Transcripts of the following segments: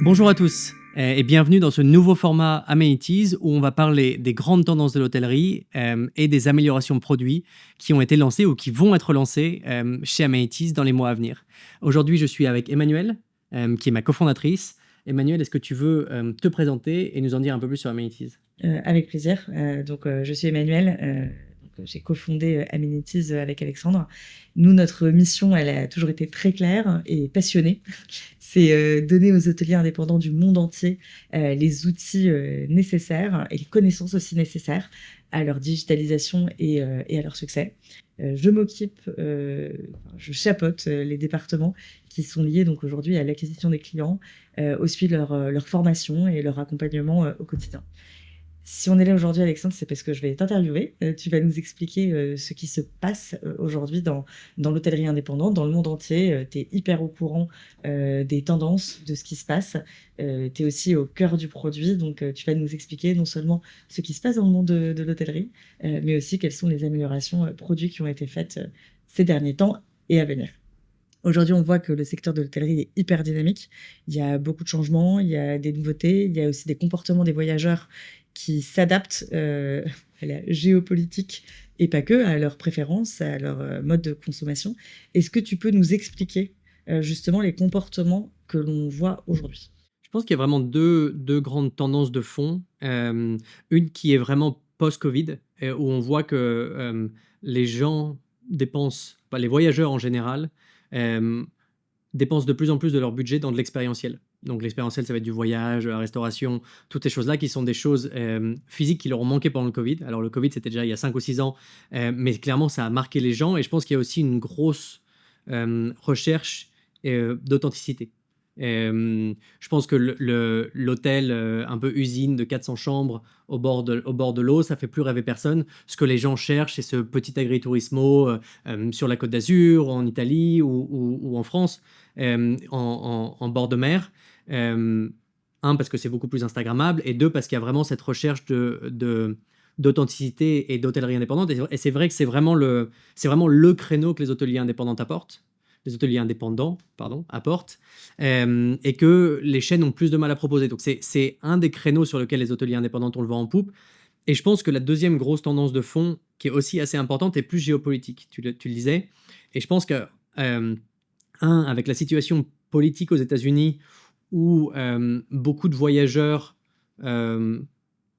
Bonjour à tous et bienvenue dans ce nouveau format Amenities où on va parler des grandes tendances de l'hôtellerie et des améliorations de produits qui ont été lancées ou qui vont être lancées chez Amenities dans les mois à venir. Aujourd'hui, je suis avec Emmanuelle, qui est ma cofondatrice. Emmanuelle, est-ce que tu veux te présenter et nous en dire un peu plus sur Amenities? Avec plaisir. Je suis Emmanuelle. J'ai cofondé Amenities avec Alexandre. Nous, notre mission, elle a toujours été très claire et passionnée. C'est donner aux hôteliers indépendants du monde entier les outils nécessaires et les connaissances aussi nécessaires à leur digitalisation et à leur succès. Je chapeaute les départements qui sont liés donc aujourd'hui à l'acquisition des clients, au suivi de leur formation et leur accompagnement au quotidien. Si on est là aujourd'hui, Alexandre, c'est parce que je vais t'interviewer. Tu vas nous expliquer ce qui se passe aujourd'hui dans l'hôtellerie indépendante, dans le monde entier. Tu es hyper au courant des tendances, de ce qui se passe. Tu es aussi au cœur du produit, donc tu vas nous expliquer non seulement ce qui se passe dans le monde de l'hôtellerie, mais aussi quelles sont les améliorations produits qui ont été faites ces derniers temps et à venir. Aujourd'hui, on voit que le secteur de l'hôtellerie est hyper dynamique. Il y a beaucoup de changements, il y a des nouveautés, il y a aussi des comportements des voyageurs qui s'adaptent à la géopolitique et pas que, à leurs préférences, à leur mode de consommation. Est-ce que tu peux nous expliquer justement les comportements que l'on voit aujourd'hui? Je pense qu'il y a vraiment deux grandes tendances de fond. Une qui est vraiment post-Covid, où on voit que les gens dépensent, pas les voyageurs en général, euh, dépensent de plus en plus de leur budget dans de l'expérientiel. Donc l'expérientiel, ça va être du voyage, la restauration, toutes ces choses-là qui sont des choses physiques qui leur ont manqué pendant le Covid. Alors le Covid, c'était déjà il y a 5 ou 6 ans, mais clairement, ça a marqué les gens. Et je pense qu'il y a aussi une grosse recherche d'authenticité. Je pense que l'hôtel un peu usine de 400 chambres au bord de l'eau, ça fait plus rêver personne. Ce que les gens cherchent, c'est ce petit agriturismo sur la Côte d'Azur, en Italie ou en France, en bord de mer. Euh, un, parce que c'est beaucoup plus Instagrammable, et deux, parce qu'il y a vraiment cette recherche d'authenticité et d'hôtellerie indépendante. Et c'est vrai que c'est vraiment le créneau que les hôteliers indépendants apportent. Les hôteliers indépendants, pardon, apportent, et que les chaînes ont plus de mal à proposer. Donc c'est un des créneaux sur lequel les hôteliers indépendants ont le vent en poupe. Et je pense que la deuxième grosse tendance de fond, qui est aussi assez importante, est plus géopolitique, tu le disais. Et je pense que, avec la situation politique aux États-Unis, où beaucoup de voyageurs euh,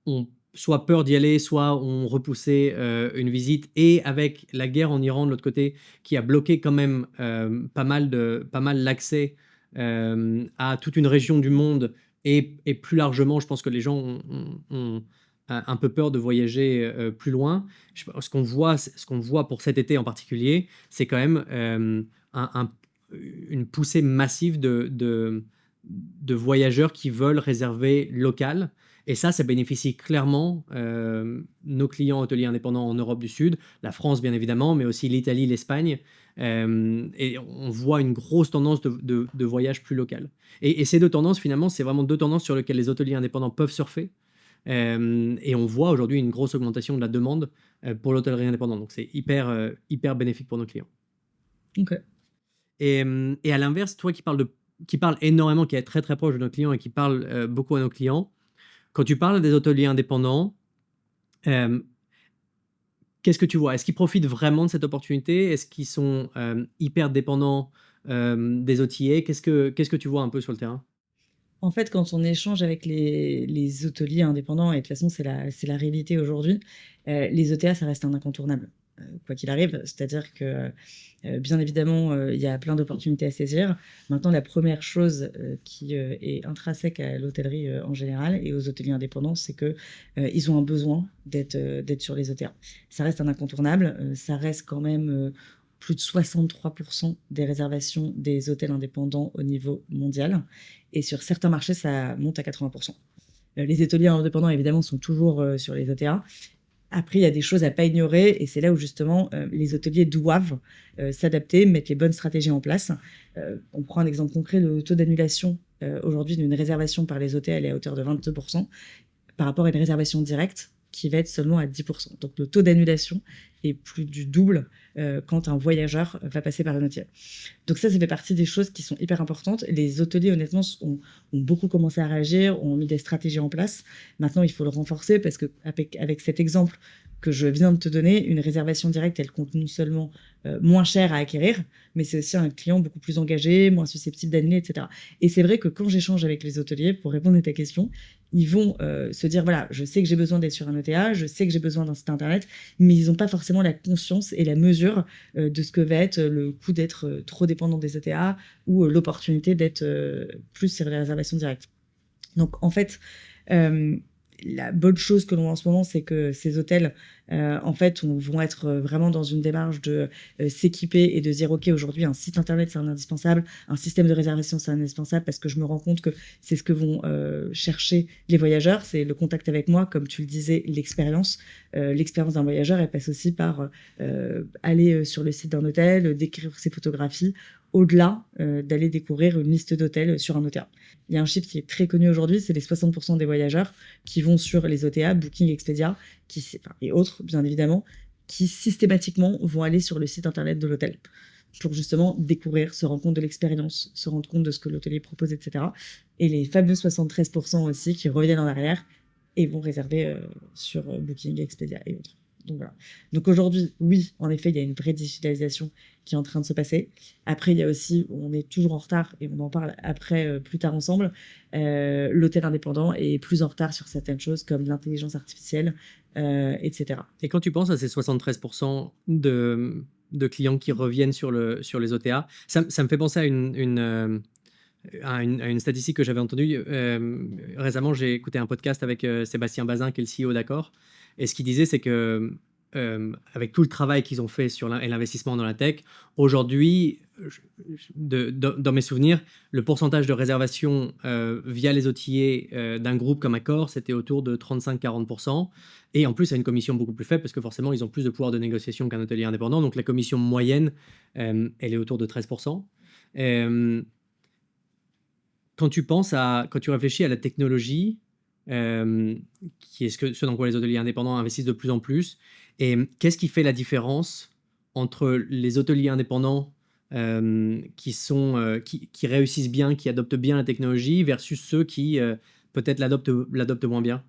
ont soit peur d'y aller, soit ont repoussé une visite, et avec la guerre en Iran de l'autre côté, qui a bloqué quand même pas mal l'accès à toute une région du monde, et plus largement, je pense que les gens ont un peu peur de voyager plus loin. Ce qu'on voit pour cet été en particulier, c'est quand même un, un, une poussée massive de voyageurs qui veulent réserver local. Et ça bénéficie clairement nos clients hôteliers indépendants en Europe du Sud, la France bien évidemment, mais aussi l'Italie, l'Espagne. Et on voit une grosse tendance de voyage plus local. Et ces deux tendances, finalement, c'est vraiment deux tendances sur lesquelles les hôteliers indépendants peuvent surfer. Et on voit aujourd'hui une grosse augmentation de la demande pour l'hôtellerie indépendante. Donc c'est hyper bénéfique pour nos clients. Ok. Et à l'inverse, toi qui parle énormément, qui est très très proche de nos clients et qui parle beaucoup à nos clients, quand tu parles des hôteliers indépendants, euh, qu'est-ce que tu vois? Est-ce qu'ils profitent vraiment de cette opportunité? Est-ce qu'ils sont hyper dépendants des OTA? Qu'est-ce que tu vois un peu sur le terrain? En fait, quand on échange avec les hôteliers indépendants, et de toute façon, c'est la réalité aujourd'hui, les ETA, ça reste un incontournable, quoi qu'il arrive. C'est-à-dire que, bien évidemment, il y a plein d'opportunités à saisir. Maintenant, la première chose qui est intrinsèque à l'hôtellerie en général et aux hôteliers indépendants, c'est que ils ont un besoin d'être sur les ETA. Ça reste un incontournable. Ça reste quand même plus de 63% des réservations des hôtels indépendants au niveau mondial. Et sur certains marchés, ça monte à 80%. Les hôteliers indépendants, évidemment, sont toujours sur les OTA. Après, il y a des choses à pas ignorer, et c'est là où justement les hôteliers doivent s'adapter, mettre les bonnes stratégies en place. On prend un exemple concret, le taux d'annulation aujourd'hui d'une réservation par les hôtels est à hauteur de 22% par rapport à une réservation directe. qui va être seulement à 10%. Donc le taux d'annulation est plus du double quand un voyageur va passer par un hôtel. Donc ça fait partie des choses qui sont hyper importantes. Les hôteliers, honnêtement, ont beaucoup commencé à réagir, ont mis des stratégies en place. Maintenant, il faut le renforcer parce qu'avec cet exemple que je viens de te donner, une réservation directe, elle coûte non seulement moins cher à acquérir, mais c'est aussi un client beaucoup plus engagé, moins susceptible d'annuler, etc. Et c'est vrai que quand j'échange avec les hôteliers, pour répondre à ta question, ils vont se dire, voilà, je sais que j'ai besoin d'être sur un OTA, je sais que j'ai besoin d'un site internet, mais ils n'ont pas forcément la conscience et la mesure de ce que va être le coût d'être trop dépendant des OTA ou l'opportunité d'être plus sur les réservations directes. Donc en fait, la bonne chose que l'on voit en ce moment, c'est que ces hôtels, en fait, vont être vraiment dans une démarche de s'équiper et de dire, OK, aujourd'hui, un site internet, c'est un indispensable, un système de réservation, c'est un indispensable, parce que je me rends compte que c'est ce que vont chercher les voyageurs, c'est le contact avec moi, comme tu le disais, l'expérience. L'expérience d'un voyageur, elle passe aussi par aller sur le site d'un hôtel, décrire ses photographies, au-delà d'aller découvrir une liste d'hôtels sur un OTA. Il y a un chiffre qui est très connu aujourd'hui, c'est les 60% des voyageurs qui vont sur les OTA, Booking, Expedia, et autres, bien évidemment, qui systématiquement vont aller sur le site internet de l'hôtel pour justement découvrir, se rendre compte de l'expérience, se rendre compte de ce que l'hôtelier propose, etc. Et les fameux 73% aussi qui reviennent en arrière et vont réserver sur Booking, Expedia et autres. Donc voilà. Donc aujourd'hui, oui, en effet, il y a une vraie digitalisation qui est en train de se passer. Après, il y a aussi, on est toujours en retard, et on en parle après, plus tard ensemble, l'hôtel indépendant est plus en retard sur certaines choses comme l'intelligence artificielle, etc. Et quand tu penses à ces 73% de clients qui reviennent sur les OTA, ça me fait penser à une statistique que j'avais entendue. Récemment, j'ai écouté un podcast avec Sébastien Bazin, qui est le CEO d'Accor. Et ce qu'il disait, c'est que avec tout le travail qu'ils ont fait et l'investissement dans la tech, aujourd'hui, dans mes souvenirs, le pourcentage de réservation via les OTA d'un groupe comme Accor, c'était autour de 35-40%. Et en plus, à une commission beaucoup plus faible, parce que forcément, ils ont plus de pouvoir de négociation qu'un hôtelier indépendant. Donc la commission moyenne, elle est autour de 13%. Quand tu réfléchis à la technologie, qui est ce dans quoi les hôteliers indépendants investissent de plus en plus, et qu'est-ce qui fait la différence entre les hôteliers indépendants qui réussissent bien, qui adoptent bien la technologie, versus ceux qui peut-être l'adoptent moins bien?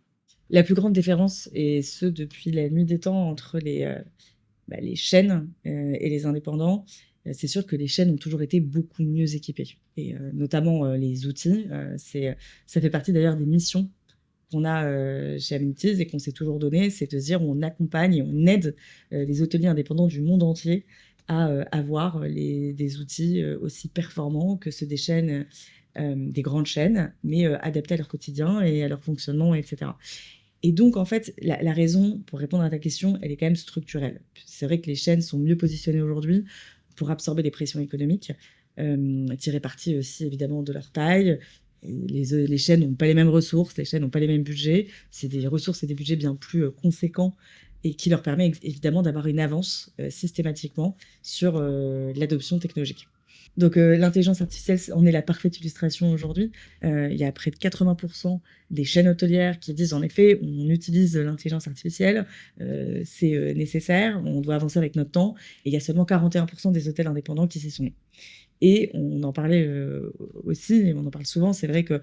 La plus grande différence, et ce depuis la nuit des temps, entre les chaînes et les indépendants, c'est sûr que les chaînes ont toujours été beaucoup mieux équipées. Et notamment les outils, ça fait partie d'ailleurs des missions qu'on a chez Amenities et qu'on s'est toujours donné, c'est de dire on accompagne et on aide les hôteliers indépendants du monde entier à avoir des outils aussi performants que ceux des chaînes, des grandes chaînes, mais adaptés à leur quotidien et à leur fonctionnement, etc. Et donc, en fait, la raison, pour répondre à ta question, elle est quand même structurelle. C'est vrai que les chaînes sont mieux positionnées aujourd'hui pour absorber les pressions économiques, tirer parti aussi évidemment de leur taille. Les chaînes n'ont pas les mêmes ressources, les chaînes n'ont pas les mêmes budgets. C'est des ressources et des budgets bien plus conséquents et qui leur permet évidemment d'avoir une avance systématiquement sur l'adoption technologique. Donc l'intelligence artificielle en est la parfaite illustration aujourd'hui. Il y a près de 80% des chaînes hôtelières qui disent en effet on utilise l'intelligence artificielle, c'est nécessaire, on doit avancer avec notre temps. Et il y a seulement 41% des hôtels indépendants qui s'y sont mis. Et on en parlait aussi, et on en parle souvent, c'est vrai que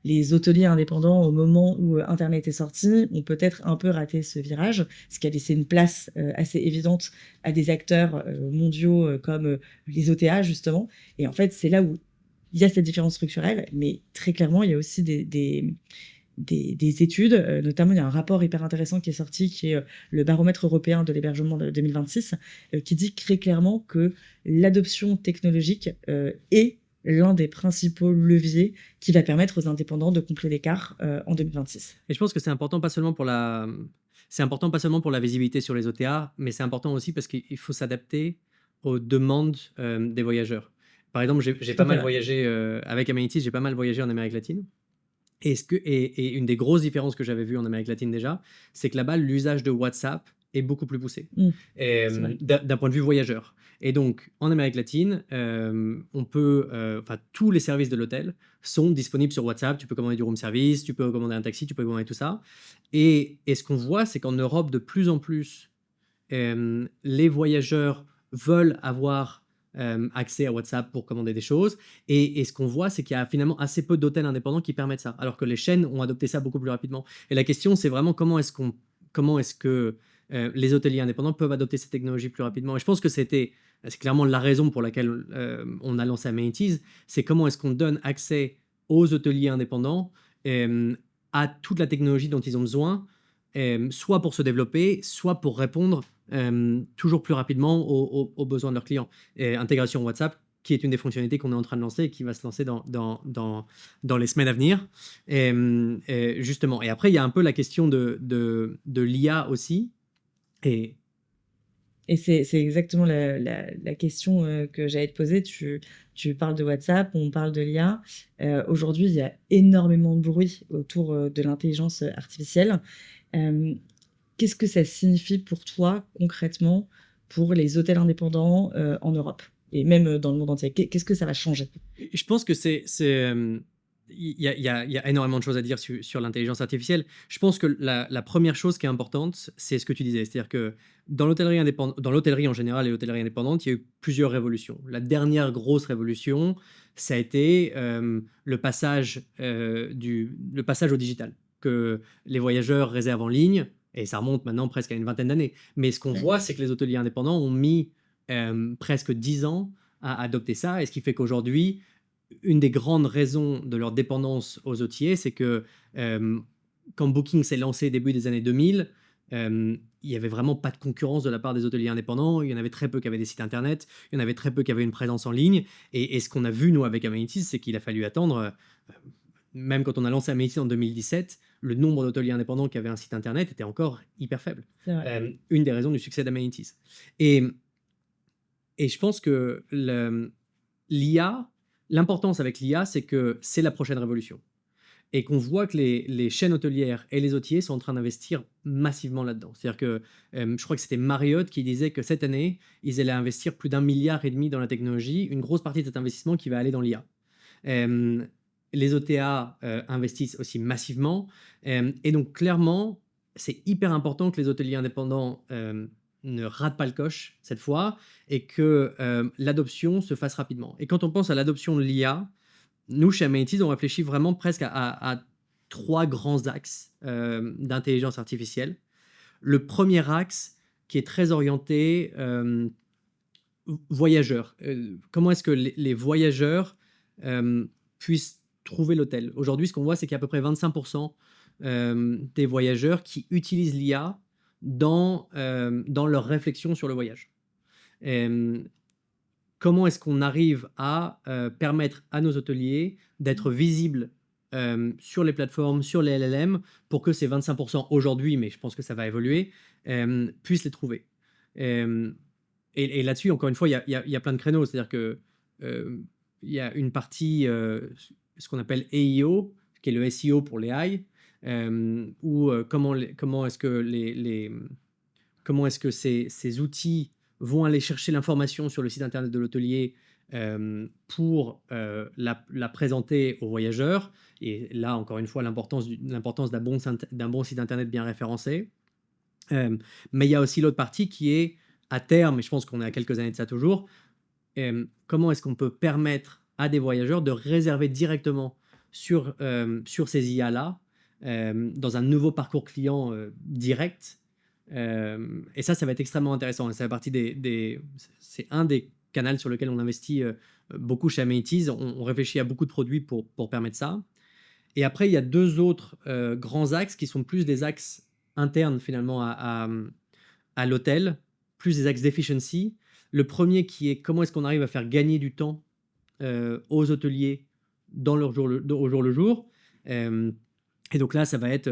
les hôteliers indépendants, au moment où Internet est sorti, ont peut-être un peu raté ce virage, ce qui a laissé une place assez évidente à des acteurs mondiaux comme les OTA, justement. Et en fait, c'est là où il y a cette différence structurelle, mais très clairement, il y a aussi des études, notamment il y a un rapport hyper intéressant qui est sorti, qui est le baromètre européen de l'hébergement de 2026, qui dit très clairement que l'adoption technologique est l'un des principaux leviers qui va permettre aux indépendants de combler l'écart en 2026. Et je pense que c'est important pas seulement pour la visibilité sur les OTA, mais c'est important aussi parce qu'il faut s'adapter aux demandes des voyageurs. Par exemple, j'ai pas mal voyagé avec Amenities, j'ai pas mal voyagé en Amérique latine. Et une des grosses différences que j'avais vues en Amérique latine déjà, c'est que là-bas, l'usage de WhatsApp est beaucoup plus poussé C'est vrai. d'un point de vue voyageur. Et donc, en Amérique latine, tous les services de l'hôtel sont disponibles sur WhatsApp. Tu peux commander du room service, tu peux commander un taxi, tu peux commander tout ça. Et ce qu'on voit, c'est qu'en Europe, de plus en plus, les voyageurs veulent avoir accès à WhatsApp pour commander des choses. Et ce qu'on voit, c'est qu'il y a finalement assez peu d'hôtels indépendants qui permettent ça, alors que les chaînes ont adopté ça beaucoup plus rapidement. Et la question, c'est vraiment comment est-ce que les hôteliers indépendants peuvent adopter ces technologies plus rapidement. Et je pense que c'est clairement la raison pour laquelle on a lancé Amenities, c'est comment est-ce qu'on donne accès aux hôteliers indépendants à toute la technologie dont ils ont besoin, soit pour se développer, soit pour répondre toujours plus rapidement aux besoins de leurs clients. Et intégration WhatsApp, qui est une des fonctionnalités qu'on est en train de lancer et qui va se lancer dans les semaines à venir. Justement. Et après, il y a un peu la question de l'IA aussi. Et Et c'est exactement la question que j'allais te poser. Tu parles de WhatsApp, on parle de l'IA. Aujourd'hui, il y a énormément de bruit autour de l'intelligence artificielle. Euh, Qu'est-ce que ça signifie pour toi concrètement pour les hôtels indépendants en Europe et même dans le monde entier? Qu'est-ce que ça va changer? je pense que il y a énormément de choses à dire sur l'intelligence artificielle. Je pense que la première chose qui est importante, c'est ce que tu disais. C'est-à-dire que dans l'hôtellerie en général et l'hôtellerie indépendante, il y a eu plusieurs révolutions. La dernière grosse révolution, ça a été le passage au digital, que les voyageurs réservent en ligne, et ça remonte maintenant presque à une vingtaine d'années. Mais ce qu'on voit, c'est que les hôteliers indépendants ont mis presque 10 ans à adopter ça, et ce qui fait qu'aujourd'hui, une des grandes raisons de leur dépendance aux OTA, c'est que quand Booking s'est lancé début des années 2000, il n'y avait vraiment pas de concurrence de la part des hôteliers indépendants. Il y en avait très peu qui avaient des sites internet, il y en avait très peu qui avaient une présence en ligne. Et ce qu'on a vu, nous, avec Amenities, c'est qu'il a fallu attendre, même quand on a lancé Amenities en 2017, le nombre d'hôteliers indépendants qui avaient un site internet était encore hyper faible. C'est vrai. Une des raisons du succès d'Amenities. Et je pense que l'IA, l'importance avec l'IA, c'est que c'est la prochaine révolution. Et qu'on voit que les chaînes hôtelières et les hôteliers sont en train d'investir massivement là-dedans. C'est-à-dire que je crois que c'était Marriott qui disait que cette année, ils allaient investir plus d'1,5 milliard dans la technologie, une grosse partie de cet investissement qui va aller dans l'IA. Les OTA investissent aussi massivement. Et donc, clairement, c'est hyper important que les hôteliers indépendants ne ratent pas le coche cette fois et que l'adoption se fasse rapidement. Et quand on pense à l'adoption de l'IA, nous, chez Amenities, on réfléchit vraiment presque à 3 grands axes d'intelligence artificielle. Le premier axe, qui est très orienté voyageurs. Comment est-ce que les voyageurs puissent trouver l'hôtel? Aujourd'hui, ce qu'on voit, c'est qu'il y a à peu près 25% des voyageurs qui utilisent l'IA dans leur réflexion sur le voyage. Comment est-ce qu'on arrive à permettre à nos hôteliers d'être visibles sur les plateformes, sur les LLM, pour que ces 25% aujourd'hui, mais je pense que ça va évoluer, puissent les trouver. Et là-dessus, encore une fois, il y a plein de créneaux. C'est-à-dire que il y a une partie, ce qu'on appelle AEO, qui est le SEO pour les AI, où comment est-ce que ces outils vont aller chercher l'information sur le site internet de l'hôtelier pour la présenter aux voyageurs. Et là, encore une fois, l'importance d'un bon site internet bien référencé. Mais il y a aussi l'autre partie qui est, à terme, et je pense qu'on est à quelques années de ça toujours, comment est-ce qu'on peut permettre à des voyageurs de réserver directement sur ces IA-là, dans un nouveau parcours client direct. Et ça va être extrêmement intéressant. Ça fait partie c'est un des canaux sur lequel on investit beaucoup chez Amenities. On réfléchit à beaucoup de produits pour permettre ça. Et après, il y a 2 autres grands axes qui sont plus des axes internes finalement à l'hôtel, plus des axes d'efficiency. Le premier qui est comment est-ce qu'on arrive à faire gagner du temps aux hôteliers dans au jour le jour. Et donc là, ça va être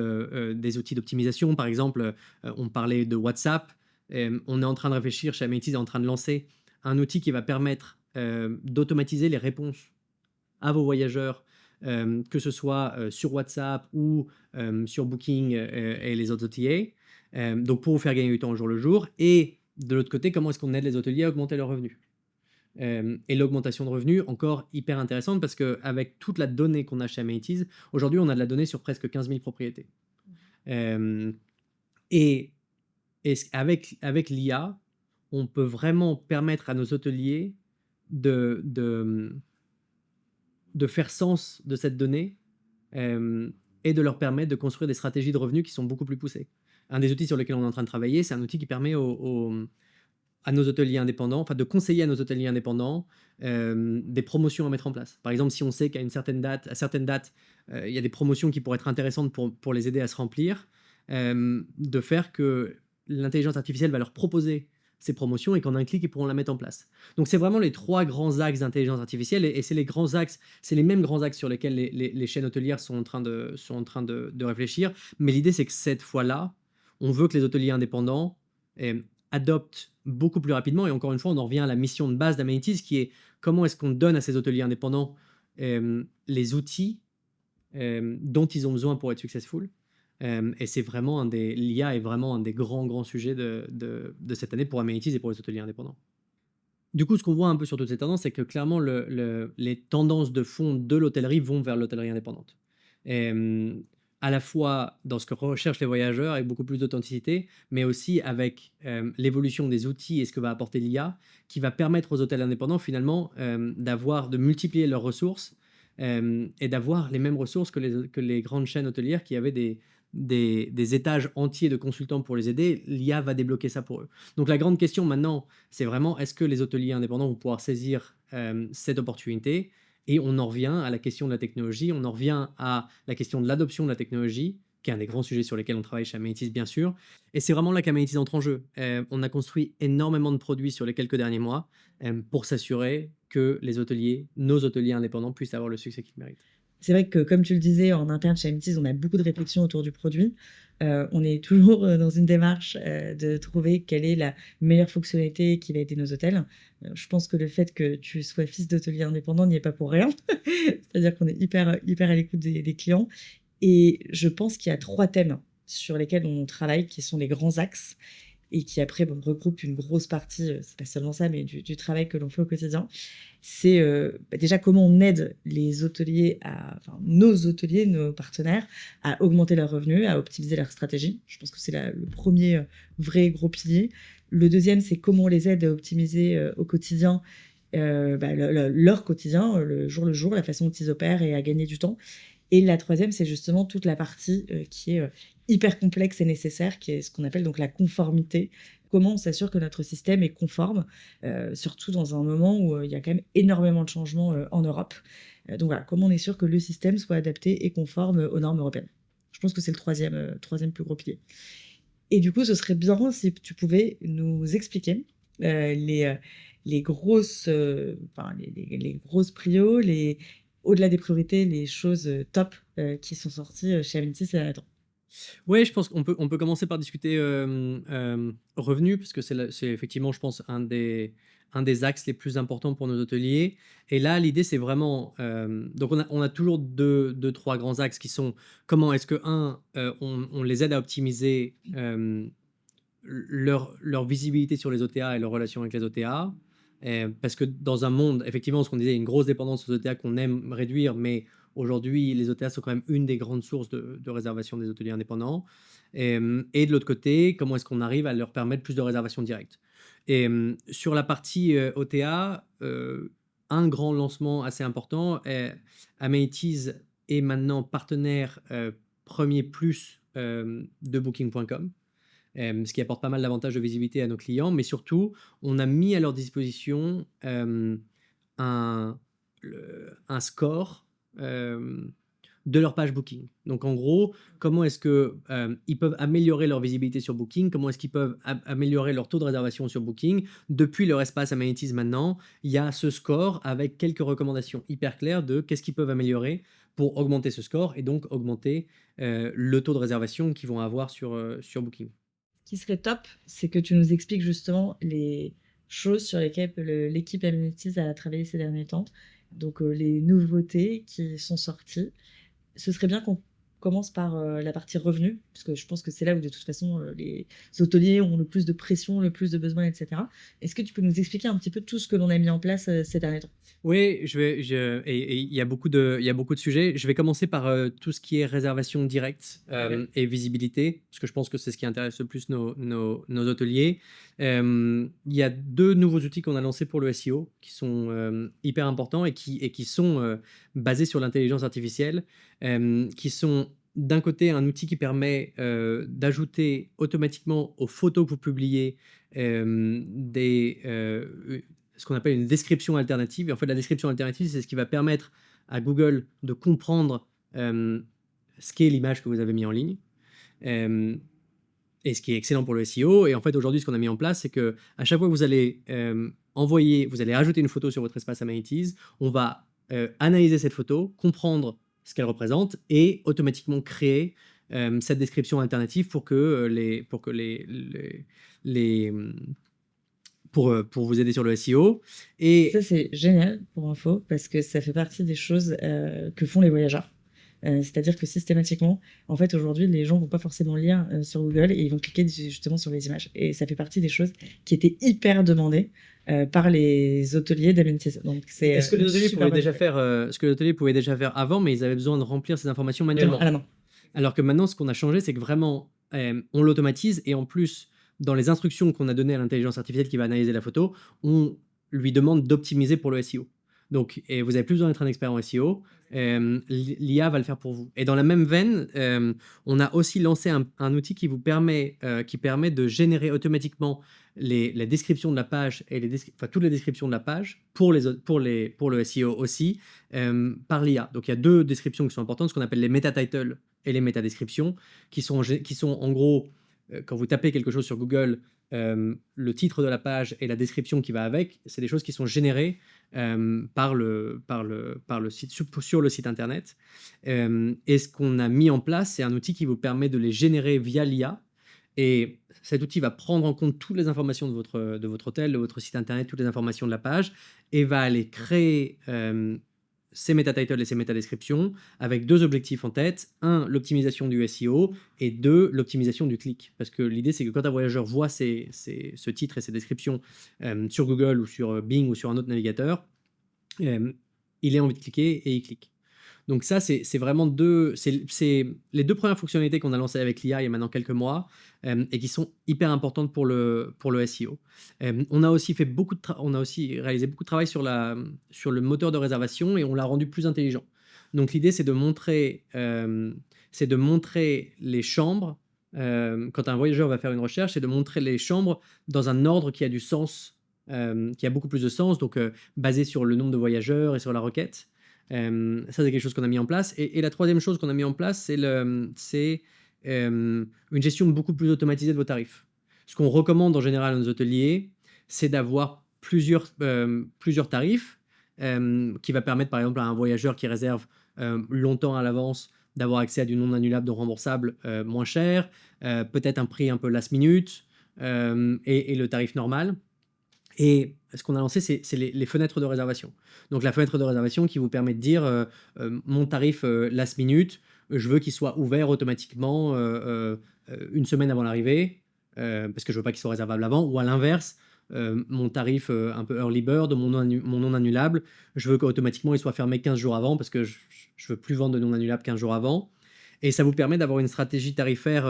des outils d'optimisation. Par exemple, on parlait de WhatsApp. On est en train de réfléchir, chez Amenities est en train de lancer un outil qui va permettre d'automatiser les réponses à vos voyageurs que ce soit sur WhatsApp ou sur Booking et les autres OTA. Donc pour vous faire gagner du temps au jour le jour. Et de l'autre côté, comment est-ce qu'on aide les hôteliers à augmenter leurs revenus? Et l'augmentation de revenus, encore hyper intéressante parce qu'avec toute la donnée qu'on a chez Amenities, aujourd'hui on a de la donnée sur presque 15 000 propriétés. Euh, et avec l'IA, on peut vraiment permettre à nos hôteliers de faire sens de cette donnée et de leur permettre de construire des stratégies de revenus qui sont beaucoup plus poussées. Un des outils sur lesquels on est en train de travailler, c'est un outil qui permet à nos hôteliers indépendants, enfin de conseiller à nos hôteliers indépendants des promotions à mettre en place. Par exemple, si on sait qu'à à certaines dates, il y a des promotions qui pourraient être intéressantes pour les aider à se remplir, de faire que l'intelligence artificielle va leur proposer ces promotions et qu'en un clic, ils pourront la mettre en place. Donc c'est vraiment les 3 grands axes d'intelligence artificielle et c'est les grands axes, c'est les mêmes grands axes sur lesquels les chaînes hôtelières sont en train de réfléchir. Mais l'idée, c'est que cette fois-là, on veut que les hôteliers indépendants adoptent beaucoup plus rapidement. Et encore une fois, on en revient à la mission de base d'Amenities, qui est comment est-ce qu'on donne à ces hôteliers indépendants les outils dont ils ont besoin pour être successful. Et c'est vraiment l'IA est vraiment un des grands sujets de cette année pour Amenities et pour les hôteliers indépendants. Du coup, ce qu'on voit un peu sur toutes ces tendances, c'est que clairement, les tendances de fond de l'hôtellerie vont vers l'hôtellerie indépendante. Et, à la fois dans ce que recherchent les voyageurs, avec beaucoup plus d'authenticité, mais aussi avec l'évolution des outils et ce que va apporter l'IA, qui va permettre aux hôtels indépendants, finalement, de multiplier leurs ressources et d'avoir les mêmes ressources que les grandes chaînes hôtelières qui avaient des étages entiers de consultants pour les aider. L'IA va débloquer ça pour eux. Donc la grande question maintenant, c'est vraiment est-ce que les hôteliers indépendants vont pouvoir saisir cette opportunité? Et on en revient à la question de la technologie, on en revient à la question de l'adoption de la technologie, qui est un des grands sujets sur lesquels on travaille chez Amenities, bien sûr. Et c'est vraiment là qu'Amenities entre en jeu. On a construit énormément de produits sur les quelques derniers mois pour s'assurer que les hôteliers, nos hôteliers indépendants, puissent avoir le succès qu'ils méritent. C'est vrai que, comme tu le disais, en interne chez Amenities, on a beaucoup de réflexions autour du produit. On est toujours dans une démarche de trouver quelle est la meilleure fonctionnalité qui va aider nos hôtels. Je pense que le fait que tu sois fils d'hôtelier indépendant n'y est pas pour rien. C'est-à-dire qu'on est hyper à l'écoute des clients. Et je pense qu'il y a 3 thèmes sur lesquels on travaille, qui sont les grands axes et qui après regroupent une grosse partie, c'est pas seulement ça, mais du travail que l'on fait au quotidien. C'est déjà comment on aide les hôteliers, nos hôteliers, nos partenaires, à augmenter leurs revenus, à optimiser leur stratégie. Je pense que c'est le premier vrai gros pilier. Le deuxième, c'est comment on les aide à optimiser au quotidien leur quotidien, le jour, la façon dont ils opèrent et à gagner du temps. Et la troisième, c'est justement toute la partie qui est hyper complexe et nécessaire, qui est ce qu'on appelle donc la conformité. Comment on s'assure que notre système est conforme, surtout dans un moment où il y a quand même énormément de changements en Europe. Donc voilà, comment on est sûr que le système soit adapté et conforme aux normes européennes. Je pense que c'est le troisième plus gros pilier. Et du coup, ce serait bien si tu pouvais nous expliquer les grosses, les grosses prios, au-delà des priorités, les choses top qui sont sorties chez Amenities ces derniers temps. Ouais, je pense qu'on peut commencer par discuter revenus, parce que c'est effectivement, je pense, un des axes les plus importants pour nos hôteliers. Et là, l'idée, c'est vraiment. Donc, on a toujours deux, trois grands axes qui sont comment est-ce que, on les aide à optimiser leur visibilité sur les OTA et leur relation avec les OTA. Parce que dans un monde, effectivement, ce qu'on disait, une grosse dépendance aux OTA qu'on aime réduire, mais aujourd'hui, les OTA sont quand même une des grandes sources de réservation des hôteliers indépendants. Et de l'autre côté, comment est-ce qu'on arrive à leur permettre plus de réservations directes? Et sur la partie OTA, un grand lancement assez important, Amenities est maintenant partenaire premier plus de Booking.com. Ce qui apporte pas mal d'avantages de visibilité à nos clients, mais surtout, on a mis à leur disposition un score de leur page Booking. Donc en gros, comment est-ce que ils peuvent améliorer leur visibilité sur Booking, comment est-ce qu'ils peuvent améliorer leur taux de réservation sur Booking. Depuis leur espace Amenities maintenant, il y a ce score avec quelques recommandations hyper claires de qu'est-ce qu'ils peuvent améliorer pour augmenter ce score et donc augmenter le taux de réservation qu'ils vont avoir sur Booking. Ce qui serait top, c'est que tu nous expliques justement les choses sur lesquelles l'équipe Amenities a travaillé ces derniers temps. Donc, les nouveautés qui sont sorties, ce serait bien qu'on commence par la partie revenus, parce que je pense que c'est là où de toute façon les hôteliers ont le plus de pression, le plus de besoins, etc. Est-ce que tu peux nous expliquer un petit peu tout ce que l'on a mis en place ces derniers temps? Oui, et il y a il y a beaucoup de sujets. Je vais commencer par tout ce qui est réservation directe Ok. et visibilité, parce que je pense que c'est ce qui intéresse le plus nos hôteliers. Il y a deux nouveaux outils qu'on a lancés pour le SEO qui sont hyper importants et qui sont basés sur l'intelligence artificielle, qui sont d'un côté un outil qui permet d'ajouter automatiquement aux photos que vous publiez ce qu'on appelle une description alternative. Et en fait, la description alternative, c'est ce qui va permettre à Google de comprendre ce qu'est l'image que vous avez mis en ligne. Et ce qui est excellent pour le SEO. Et en fait, aujourd'hui, ce qu'on a mis en place, c'est que à chaque fois que vous allez vous allez rajouter une photo sur votre espace Amenities, on va analyser cette photo, comprendre ce qu'elle représente et automatiquement créer cette description alternative les, pour vous aider sur le SEO. Ça, Et c'est génial pour info, parce que ça fait partie des choses que font les voyageurs. C'est-à-dire que systématiquement, en fait, aujourd'hui, les gens vont pas forcément lire sur Google et ils vont cliquer justement sur les images. Et ça fait partie des choses qui étaient hyper demandées par les hôteliers d'Amenities. Donc, c'est est-ce que les une hôteliers super pouvaient bonne déjà nouvelle. faire, ce que les hôteliers pouvaient déjà faire avant, mais ils avaient besoin de remplir ces informations manuellement. À la main. Alors que maintenant, ce qu'on a changé, c'est que vraiment, on l'automatise et en plus, dans les instructions qu'on a données à l'intelligence artificielle qui va analyser la photo, on lui demande d'optimiser pour le SEO. Donc, et vous n'avez plus besoin d'être un expert en SEO, l'IA va le faire pour vous. Et dans la même veine, on a aussi lancé un outil qui permet de générer automatiquement les descriptions de la page et toutes les descriptions de la page pour le SEO aussi par l'IA. Donc il y a deux descriptions qui sont importantes, ce qu'on appelle les meta titles et les métadescriptions, qui sont en gros, quand vous tapez quelque chose sur Google, le titre de la page et la description qui va avec, c'est des choses qui sont générées par le site, sur le site internet. Et ce qu'on a mis en place, c'est un outil qui vous permet de les générer via l'IA. Et cet outil va prendre en compte toutes les informations de votre hôtel, de votre site internet, toutes les informations de la page, et va aller créer ces métatitles et ces métadescriptions avec deux objectifs en tête. Un, l'optimisation du SEO et deux, l'optimisation du clic. Parce que l'idée, c'est que quand un voyageur voit ce titre et ces descriptions sur Google ou sur Bing ou sur un autre navigateur, il a envie de cliquer et il clique. Donc ça, c'est vraiment c'est les deux premières fonctionnalités qu'on a lancées avec l'IA il y a maintenant quelques mois et qui sont hyper importantes pour le SEO. On a aussi on a aussi réalisé beaucoup de travail sur le moteur de réservation et on l'a rendu plus intelligent. Donc l'idée, c'est de montrer les chambres quand un voyageur va faire une recherche, c'est de montrer les chambres dans un ordre qui a du sens, qui a beaucoup plus de sens, donc basé sur le nombre de voyageurs et sur la requête. Ça, c'est quelque chose qu'on a mis en place. Et la troisième chose qu'on a mis en place, c'est une gestion beaucoup plus automatisée de vos tarifs. Ce qu'on recommande en général à nos hôteliers, c'est d'avoir plusieurs tarifs qui va permettre, par exemple, à un voyageur qui réserve longtemps à l'avance d'avoir accès à du non annulable, non remboursable moins cher, peut-être un prix un peu last minute et le tarif normal. Et ce qu'on a lancé, c'est les fenêtres de réservation. Donc la fenêtre de réservation qui vous permet de dire mon tarif last minute, je veux qu'il soit ouvert automatiquement une semaine avant l'arrivée, parce que je veux pas qu'il soit réservable avant, ou à l'inverse, mon tarif un peu early bird, mon non annulable, je veux qu'automatiquement il soit fermé 15 jours avant, parce que je veux plus vendre de non annulable 15 jours avant. Et ça vous permet d'avoir une stratégie tarifaire.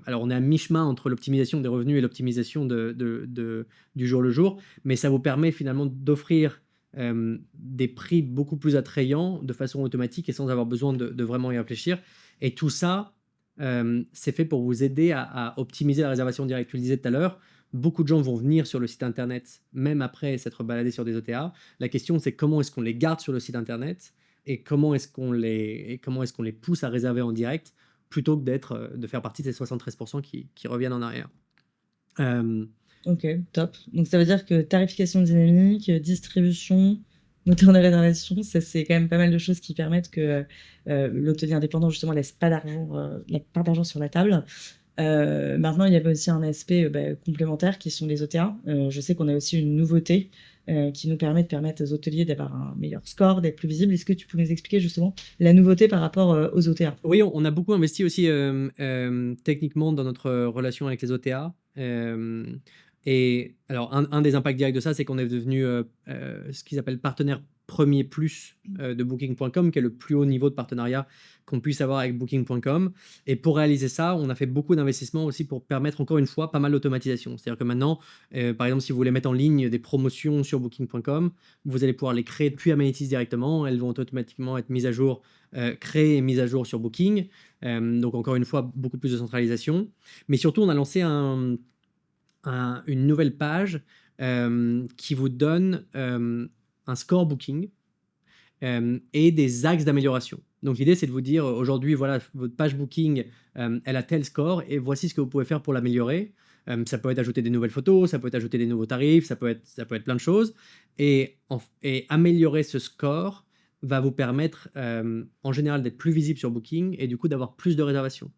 Alors, on est à mi-chemin entre l'optimisation des revenus et l'optimisation du jour le jour, mais ça vous permet finalement d'offrir des prix beaucoup plus attrayants de façon automatique et sans avoir besoin de vraiment y réfléchir. Et tout ça, c'est fait pour vous aider à optimiser la réservation directe. Tu le disais tout à l'heure, beaucoup de gens vont venir sur le site internet, même après s'être baladés sur des OTA. La question, c'est comment est-ce qu'on les garde sur le site internet et comment est-ce qu'on les pousse à réserver en direct plutôt que de faire partie de ces 73% qui reviennent en arrière. Ok, top. Donc ça veut dire que tarification dynamique, distribution, moteur de réservation, ça c'est quand même pas mal de choses qui permettent que l'hôtelier indépendant justement laisse pas d'argent sur la table. Maintenant, il y avait aussi un aspect complémentaire qui sont les OTA. Je sais qu'on a aussi une nouveauté qui nous permettre aux hôteliers d'avoir un meilleur score, d'être plus visible. Est-ce que tu peux nous expliquer justement la nouveauté par rapport aux OTA? Oui, on a beaucoup investi aussi techniquement dans notre relation avec les OTA. Et alors, un des impacts directs de ça, c'est qu'on est devenu ce qu'ils appellent partenaire premier plus de Booking.com, qui est le plus haut niveau de partenariat qu'on puisse avoir avec Booking.com. Et pour réaliser ça, on a fait beaucoup d'investissements aussi pour permettre encore une fois pas mal d'automatisation. C'est-à-dire que maintenant, par exemple, si vous voulez mettre en ligne des promotions sur Booking.com, vous allez pouvoir les créer depuis Amenities directement. Elles vont automatiquement être mises à jour, créées et mises à jour sur Booking. Donc encore une fois, beaucoup plus de centralisation. Mais surtout, on a lancé une nouvelle page qui vous donne un score Booking et des axes d'amélioration. Donc l'idée, c'est de vous dire, aujourd'hui, voilà, votre page Booking, elle a tel score, et voici ce que vous pouvez faire pour l'améliorer. Ça peut être ajouter des nouvelles photos, ça peut être ajouter des nouveaux tarifs, ça peut être plein de choses. Et améliorer ce score va vous permettre, en général, d'être plus visible sur Booking et du coup d'avoir plus de réservations.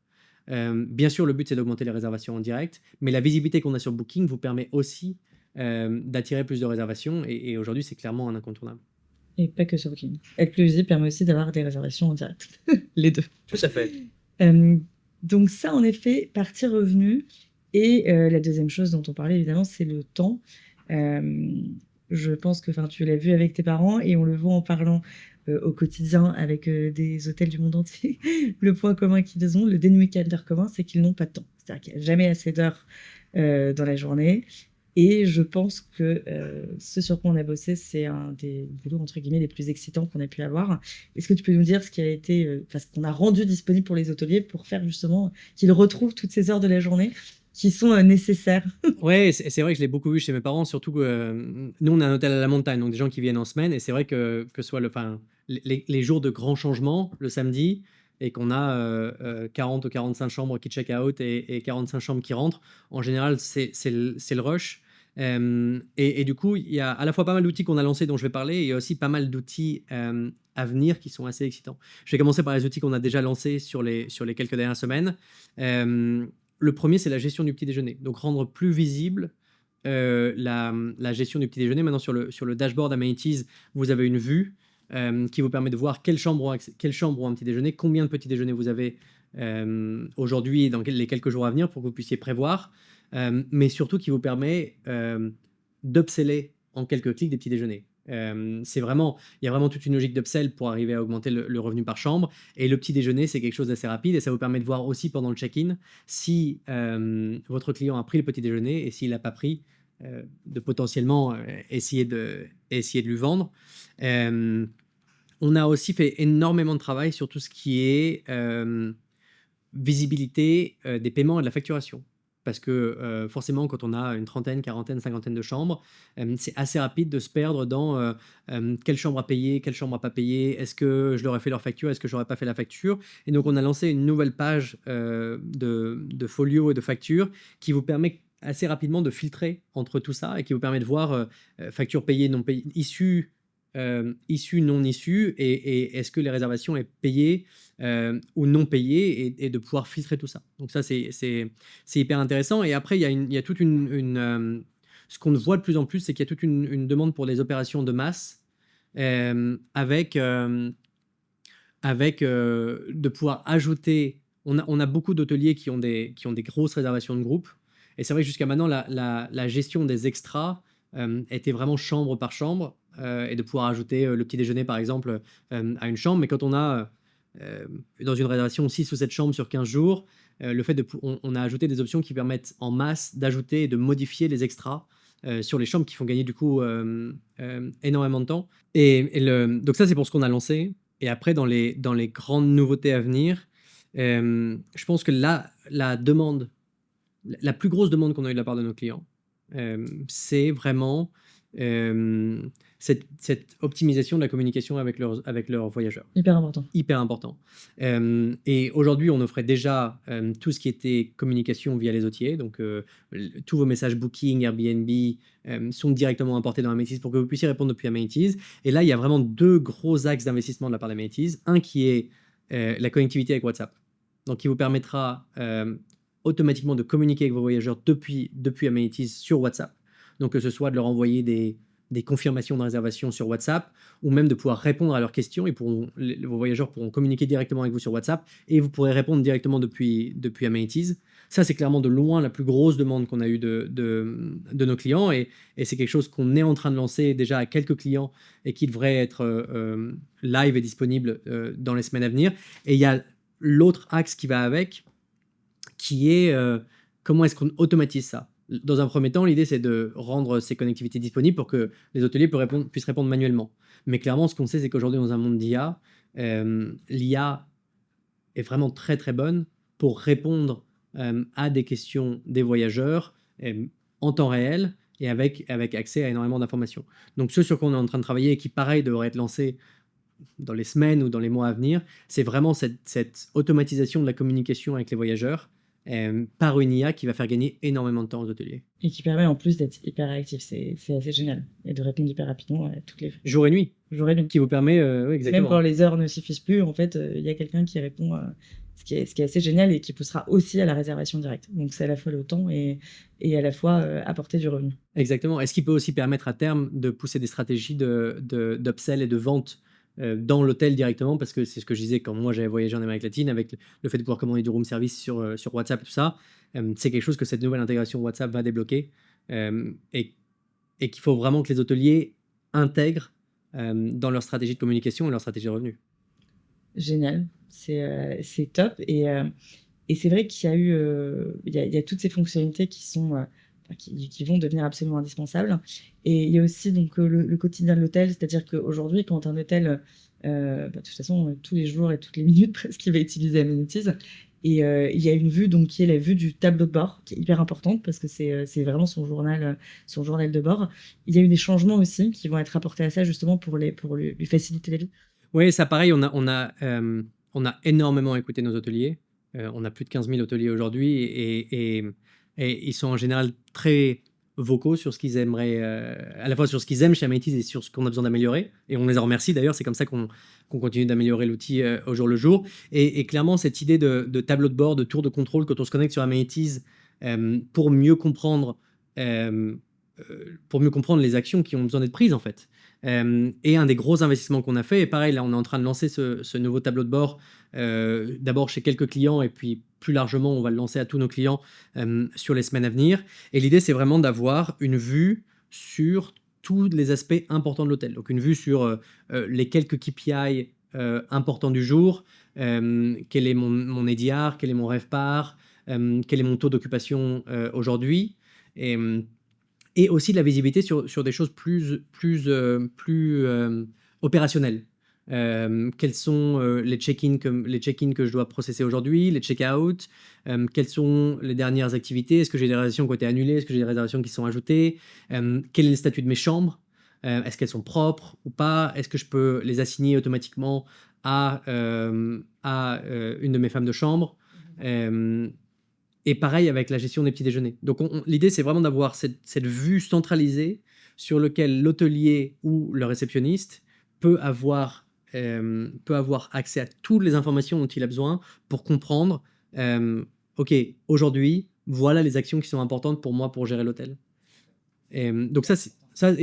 Bien sûr, le but, c'est d'augmenter les réservations en direct, mais la visibilité qu'on a sur Booking vous permet aussi d'attirer plus de réservations, et aujourd'hui, c'est clairement un incontournable. Et pas que sur Booking. Être plus visible permet aussi d'avoir des réservations en direct. Les deux. Tout à fait. Donc ça, en effet, partie revenu. Et la deuxième chose dont on parlait, évidemment, c'est le temps. Je pense que tu l'as vu avec tes parents et on le voit en parlant au quotidien avec des hôtels du monde entier. Le point commun qu'ils ont, le dénominateur commun, c'est qu'ils n'ont pas de temps. C'est-à-dire qu'il n'y a jamais assez d'heures dans la journée. Et je pense que ce sur quoi on a bossé, c'est un des boulots, entre guillemets, les plus excitants qu'on a pu avoir. Est-ce que tu peux nous dire ce qui a été, ce qu'on a rendu disponible pour les hôteliers pour faire justement qu'ils retrouvent toutes ces heures de la journée qui sont nécessaires? Ouais, c'est vrai que je l'ai beaucoup vu chez mes parents, surtout que nous, on a un hôtel à la montagne, donc des gens qui viennent en semaine, et c'est vrai que ce soit les jours de grands changements, le samedi, et qu'on a 40 ou 45 chambres qui check out et 45 chambres qui rentrent, en général, c'est le rush. Et du coup, il y a à la fois pas mal d'outils qu'on a lancés dont je vais parler, et il y a aussi pas mal d'outils à venir qui sont assez excitants. Je vais commencer par les outils qu'on a déjà lancés sur les quelques dernières semaines. Le premier, c'est la gestion du petit déjeuner. Donc, rendre plus visible la gestion du petit déjeuner. Maintenant, sur le dashboard Amenities, vous avez une vue qui vous permet de voir quelles chambres ont un petit déjeuner, combien de petits déjeuners vous avez aujourd'hui et dans les quelques jours à venir pour que vous puissiez prévoir, mais surtout qui vous permet d'upseller en quelques clics des petits déjeuners. Il y a vraiment toute une logique d'upsell pour arriver à augmenter le revenu par chambre. Et le petit déjeuner, c'est quelque chose d'assez rapide et ça vous permet de voir aussi pendant le check-in si votre client a pris le petit déjeuner et s'il n'a pas pris, de potentiellement essayer de lui vendre. On a aussi fait énormément de travail sur tout ce qui est visibilité des paiements et de la facturation. Parce que forcément, quand on a une trentaine, quarantaine, cinquantaine de chambres, c'est assez rapide de se perdre dans quelle chambre a payé, quelle chambre a pas payé, est-ce que je leur ai fait leur facture, est-ce que je n'aurais pas fait la facture. Et donc, on a lancé une nouvelle page de folio et de facture qui vous permet assez rapidement de filtrer entre tout ça et qui vous permet de voir facture payée, non payée, issue, non issue, et est-ce que les réservations est payées ou non payées, et de pouvoir filtrer tout ça. Donc ça, c'est hyper intéressant. Et après, il y a toute ce qu'on voit de plus en plus, c'est qu'il y a toute une demande pour des opérations de masse avec de pouvoir ajouter. On a beaucoup d'hôteliers qui ont des grosses réservations de groupe. Et c'est vrai que jusqu'à maintenant, la gestion des extras était vraiment chambre par chambre, et de pouvoir ajouter le petit déjeuner, par exemple, à une chambre. Mais quand on a, dans une réservation, 6 ou 7 chambres sur 15 jours, le fait on a ajouté des options qui permettent en masse d'ajouter et de modifier les extras sur les chambres, qui font gagner du coup énormément de temps. Donc ça, c'est pour ce qu'on a lancé. Et après, dans les grandes nouveautés à venir, je pense que la plus grosse demande qu'on a eu de la part de nos clients, c'est vraiment cette optimisation de la communication avec leurs voyageurs. Hyper important. Hyper important. Et aujourd'hui, on offrait déjà tout ce qui était communication via les OTA. Donc, tous vos messages Booking, Airbnb sont directement importés dans Amenities pour que vous puissiez répondre depuis Amenities. Et là, il y a vraiment deux gros axes d'investissement de la part d'Amenities. Un qui est la connectivité avec WhatsApp. Donc, qui vous permettra automatiquement de communiquer avec vos voyageurs depuis Amenities sur WhatsApp. Donc que ce soit de leur envoyer des confirmations de réservation sur WhatsApp, ou même de pouvoir répondre à leurs questions. Vos voyageurs pourront communiquer directement avec vous sur WhatsApp, et vous pourrez répondre directement depuis Amenities. Ça, c'est clairement de loin la plus grosse demande qu'on a eue de nos clients, et c'est quelque chose qu'on est en train de lancer déjà à quelques clients, et qui devrait être live et disponible dans les semaines à venir. Et il y a l'autre axe qui va avec, qui est comment est-ce qu'on automatise ça. Dans un premier temps, l'idée, c'est de rendre ces connectivités disponibles pour que les hôteliers puissent répondre manuellement. Mais clairement, ce qu'on sait, c'est qu'aujourd'hui, dans un monde d'IA, l'IA est vraiment très très bonne pour répondre à des questions des voyageurs en temps réel et avec accès à énormément d'informations. Donc ce sur quoi on est en train de travailler et qui, pareil, devrait être lancé dans les semaines ou dans les mois à venir, c'est vraiment cette automatisation de la communication avec les voyageurs par une IA qui va faire gagner énormément de temps aux hôteliers. Et qui permet en plus d'être hyper réactif, c'est assez génial. Et de répondre hyper rapidement à toutes les... Jour et nuit. Jour et nuit. Qui vous permet, oui, exactement. Même quand les heures ne suffisent plus, en fait, il y a quelqu'un qui répond, ce qui est assez génial et qui poussera aussi à la réservation directe. Donc c'est à la fois le temps et à la fois apporter du revenu. Exactement. Et ce qui peut aussi permettre à terme de pousser des stratégies d'upsell et de vente dans l'hôtel directement, parce que c'est ce que je disais quand moi j'avais voyagé en Amérique latine, avec le fait de pouvoir commander du room service sur WhatsApp et tout ça. C'est quelque chose que cette nouvelle intégration WhatsApp va débloquer et qu'il faut vraiment que les hôteliers intègrent dans leur stratégie de communication et leur stratégie de revenus. Génial, c'est top. Et c'est vrai qu'il y a eu il y a toutes ces fonctionnalités qui sont qui vont devenir absolument indispensables. Et il y a aussi donc le quotidien de l'hôtel, c'est-à-dire qu'aujourd'hui, quand un hôtel, de toute façon, tous les jours et toutes les minutes presque, il va utiliser Amenities. Et il y a une vue donc, qui est la vue du tableau de bord, qui est hyper importante parce que c'est vraiment son journal de bord. Il y a eu des changements aussi qui vont être apportés à ça justement pour lui faciliter la vie. Oui, ça pareil, on a énormément écouté nos hôteliers. On a plus de 15 000 hôteliers aujourd'hui et ils sont en général très vocaux sur ce qu'ils aimeraient, à la fois sur ce qu'ils aiment chez Amenities et sur ce qu'on a besoin d'améliorer. Et on les en remercie d'ailleurs, c'est comme ça qu'on continue d'améliorer l'outil au jour le jour. Et clairement, cette idée de tableau de bord, de tour de contrôle quand on se connecte sur Amenities pour mieux comprendre les actions qui ont besoin d'être prises en fait. Et un des gros investissements qu'on a fait, et pareil, là on est en train de lancer ce nouveau tableau de bord, d'abord chez quelques clients, et puis plus largement on va le lancer à tous nos clients sur les semaines à venir. Et l'idée c'est vraiment d'avoir une vue sur tous les aspects importants de l'hôtel. Donc une vue sur les quelques KPI importants du jour, quel est mon EDR, quel est mon RevPAR, quel est mon taux d'occupation aujourd'hui, et aussi de la visibilité sur des choses plus opérationnelles. Quels sont les check-in que je dois processer aujourd'hui, les check-out, quelles sont les dernières activités, est-ce que j'ai des réservations qui ont été annulées, est-ce que j'ai des réservations qui sont ajoutées, quel est le statut de mes chambres, est-ce qu'elles sont propres ou pas, est-ce que je peux les assigner automatiquement à une de mes femmes de chambre, et pareil avec la gestion des petits déjeuners. Donc l'idée, c'est vraiment d'avoir cette vue centralisée sur laquelle l'hôtelier ou le réceptionniste peut avoir accès à toutes les informations dont il a besoin pour comprendre, OK, aujourd'hui, voilà les actions qui sont importantes pour moi pour gérer l'hôtel. Donc ça, c'est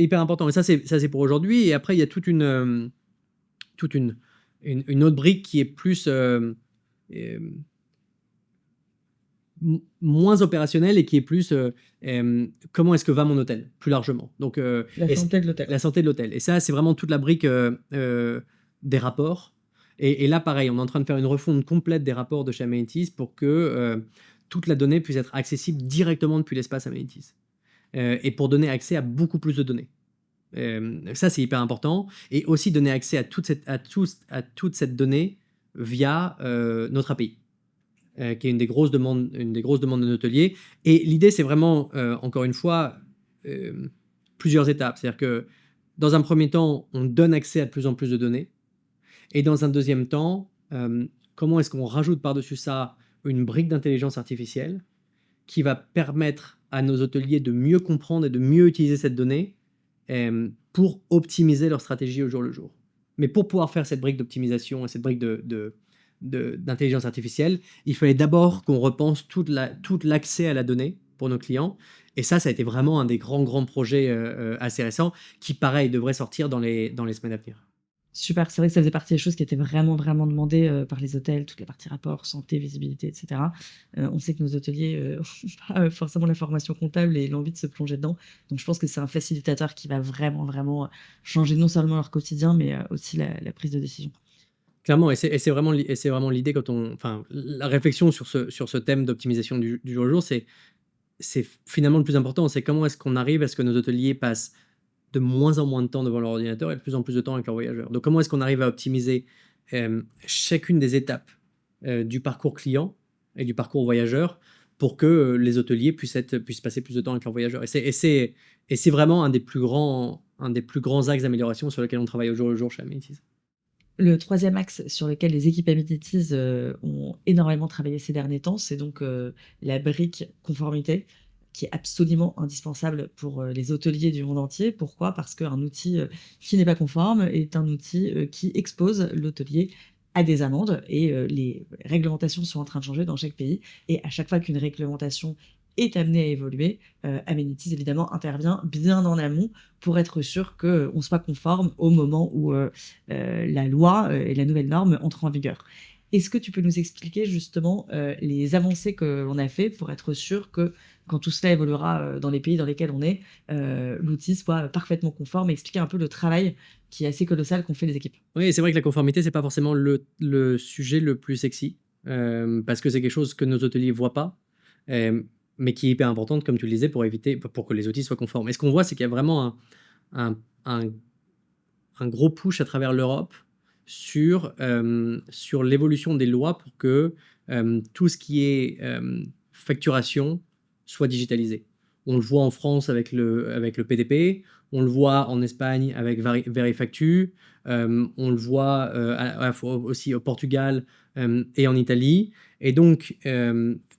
hyper important. Et ça, c'est pour aujourd'hui. Et après, il y a toute une autre brique qui est plus... moins opérationnel et qui est plus comment est-ce que va mon hôtel plus largement. Donc la santé de l'hôtel. La santé de l'hôtel. Et ça, c'est vraiment toute la brique des rapports. Et là, pareil, on est en train de faire une refonte complète des rapports de chez Amenities pour que toute la donnée puisse être accessible directement depuis l'espace Amenities. Et pour donner accès à beaucoup plus de données. Ça, c'est hyper important. Et aussi donner accès à toute cette donnée via notre API. Qui est une des grosses demandes de nos hôteliers. Et l'idée, c'est vraiment, encore une fois, plusieurs étapes. C'est-à-dire que dans un premier temps, on donne accès à de plus en plus de données. Et dans un deuxième temps, comment est-ce qu'on rajoute par-dessus ça une brique d'intelligence artificielle qui va permettre à nos hôteliers de mieux comprendre et de mieux utiliser cette donnée pour optimiser leur stratégie au jour le jour. Mais pour pouvoir faire cette brique d'optimisation et cette brique d'intelligence artificielle, il fallait d'abord qu'on repense tout l'accès à la donnée pour nos clients. Et ça a été vraiment un des grands projets assez récents qui, pareil, devrait sortir dans les semaines à venir. Super, c'est vrai que ça faisait partie des choses qui étaient vraiment, vraiment demandées, par les hôtels, toute la partie rapport, santé, visibilité et cetera. On sait que nos hôteliers, ont pas, forcément la formation comptable et l'envie de se plonger dedans. Donc je pense que c'est un facilitateur qui va vraiment, vraiment, changer non seulement leur quotidien, mais, aussi la prise de décision. Clairement, et c'est vraiment l'idée quand on, enfin, la réflexion sur ce thème d'optimisation du jour au jour, c'est finalement le plus important, c'est comment est-ce qu'on arrive à ce que nos hôteliers passent de moins en moins de temps devant leur ordinateur et de plus en plus de temps avec leurs voyageurs. Donc comment est-ce qu'on arrive à optimiser chacune des étapes du parcours client et du parcours voyageur pour que les hôteliers puissent passer plus de temps avec leurs voyageurs. Et c'est vraiment un des plus grands axes d'amélioration sur lesquels on travaille au jour le jour chez Amenities. Le troisième axe sur lequel les équipes Amenities, ont énormément travaillé ces derniers temps, c'est donc, la brique conformité, qui est absolument indispensable pour, les hôteliers du monde entier. Pourquoi? Parce qu'un outil, qui n'est pas conforme est un outil, qui expose l'hôtelier à des amendes et les réglementations sont en train de changer dans chaque pays et à chaque fois qu'une réglementation est amenée à évoluer, Amenities évidemment intervient bien en amont pour être sûr qu'on soit conforme au moment où, la loi, et la nouvelle norme entrent en vigueur. Est-ce que tu peux nous expliquer justement, les avancées que l'on a fait pour être sûr que quand tout cela évoluera, dans les pays dans lesquels on est, l'outil soit parfaitement conforme et expliquer un peu le travail qui est assez colossal qu'ont fait les équipes? Oui, c'est vrai que la conformité, c'est pas forcément le sujet le plus sexy, parce que c'est quelque chose que nos hôteliers voient pas, mais qui est hyper importante, comme tu le disais, pour que les outils soient conformes. Et ce qu'on voit, c'est qu'il y a vraiment un un un gros push à travers l'Europe sur l'évolution des lois pour que, tout ce qui est, facturation soit digitalisé. On le voit en France avec le PDP, on le voit en Espagne avec Verifactu, on le voit, à la fois aussi au Portugal, et en Italie. Et donc,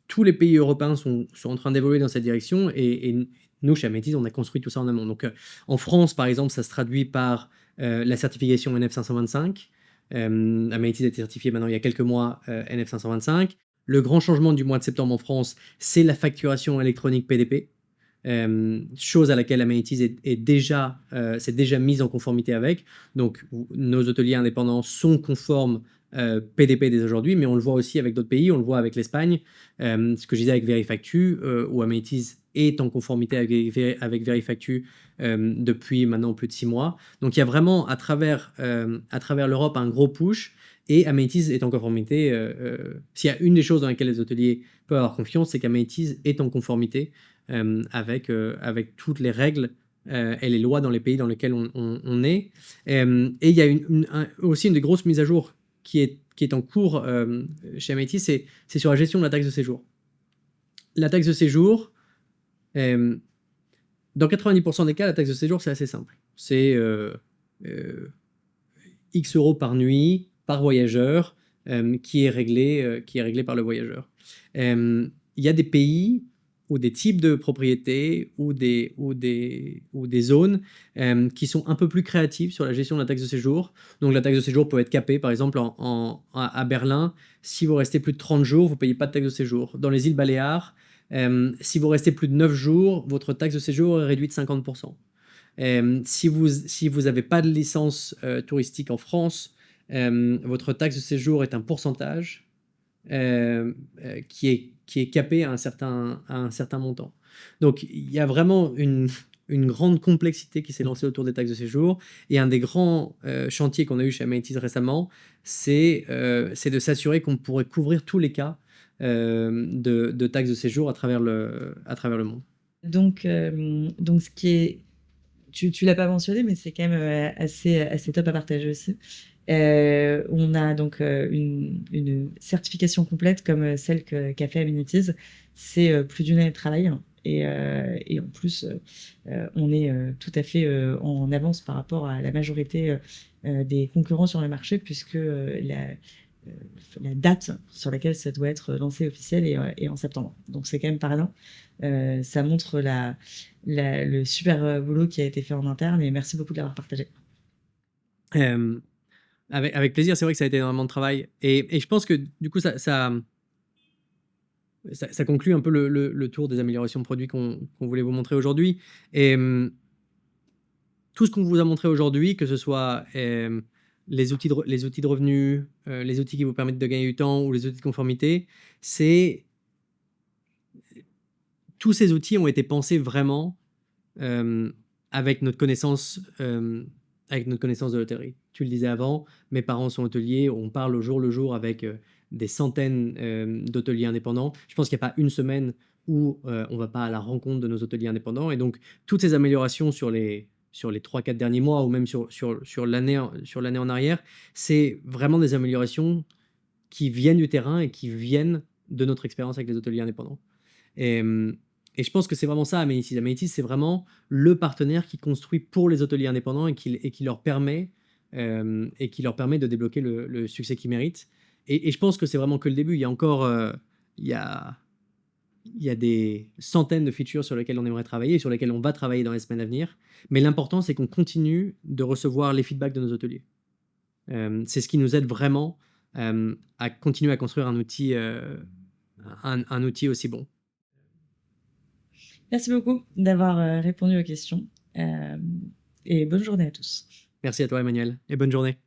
tous les pays européens sont en train d'évoluer dans cette direction et nous, chez Amétis, on a construit tout ça en amont. Donc, en France, par exemple, ça se traduit par la certification NF525. Amenities a été certifié maintenant il y a quelques mois, NF525. Le grand changement du mois de septembre en France, c'est la facturation électronique PDP, chose à laquelle Amenities s'est déjà mise en conformité avec. Donc nos hôteliers indépendants sont conformes PDP dès aujourd'hui, mais on le voit aussi avec d'autres pays, on le voit avec l'Espagne, ce que je disais avec Verifactu, où Amenities est en conformité avec Verifactu depuis maintenant plus de 6 mois. Donc il y a vraiment à travers l'Europe un gros push et Amenities est en conformité. S'il y a une des choses dans lesquelles les hôteliers peuvent avoir confiance, c'est qu'Amenities est en conformité avec toutes les règles et les lois dans les pays dans lesquels on est. Et il y a aussi une des grosses mises à jour qui est en cours chez Amenities, c'est sur la gestion de la taxe de séjour. La taxe de séjour, dans 90% des cas, la taxe de séjour, c'est assez simple. C'est X euros par nuit, par voyageur, qui est réglé par le voyageur. Il y a des pays ou des types de propriétés ou des zones qui sont un peu plus créatives sur la gestion de la taxe de séjour. Donc la taxe de séjour peut être capée, par exemple à Berlin, si vous restez plus de 30 jours, vous ne payez pas de taxe de séjour. Dans les îles Baléares, si vous restez plus de 9 jours, votre taxe de séjour est réduite de 50%. Si vous n'avez pas de licence touristique en France, votre taxe de séjour est un pourcentage qui est capé à un certain montant. Donc il y a vraiment une grande complexité qui s'est lancée autour des taxes de séjour. Et un des grands chantiers qu'on a eu chez Amenities récemment, c'est de s'assurer qu'on pourrait couvrir tous les cas de taxes de séjour à travers le monde. Donc, ce qui est tu l'as pas mentionné, mais c'est quand même, assez top à partager aussi. On a donc, une certification complète comme, celle qu'a fait Amenities. C'est, plus d'une année de travail et en plus, on est, tout à fait, en avance par rapport à la majorité, des concurrents sur le marché puisque, la date sur laquelle ça doit être lancé officiel est en septembre. Donc c'est quand même pas rien. Ça montre le super boulot qui a été fait en interne et merci beaucoup de l'avoir partagé. Euh, Avec plaisir, c'est vrai que ça a été énormément de travail. Et je pense que du coup, ça conclut un peu le tour des améliorations de produits qu'on voulait vous montrer aujourd'hui. Et tout ce qu'on vous a montré aujourd'hui, que ce soit les outils de revenus, les outils qui vous permettent de gagner du temps ou les outils de conformité, tous ces outils ont été pensés vraiment euh, avec notre connaissance, de l'hôtellerie. Tu le disais avant, mes parents sont hôteliers, on parle au jour le jour avec des centaines d'hôteliers indépendants. Je pense qu'il n'y a pas une semaine où on ne va pas à la rencontre de nos hôteliers indépendants. Et donc, toutes ces améliorations sur les 3-4 derniers mois ou même sur l'année en arrière, c'est vraiment des améliorations qui viennent du terrain et qui viennent de notre expérience avec les hôteliers indépendants. Et, et je pense que c'est vraiment ça, Amenities. Amenities, c'est vraiment le partenaire qui construit pour les hôteliers indépendants et qui leur permet, de débloquer le succès qu'ils méritent. Et je pense que c'est vraiment que le début. Il y a encore il y a, il y a des centaines de features sur lesquelles on aimerait travailler et sur lesquelles on va travailler dans les semaines à venir. Mais l'important, c'est qu'on continue de recevoir les feedbacks de nos hôteliers. C'est ce qui nous aide vraiment à continuer à construire un outil, un outil aussi bon. Merci beaucoup d'avoir répondu aux questions. Et bonne journée à tous. Merci à toi, Emmanuel, et bonne journée.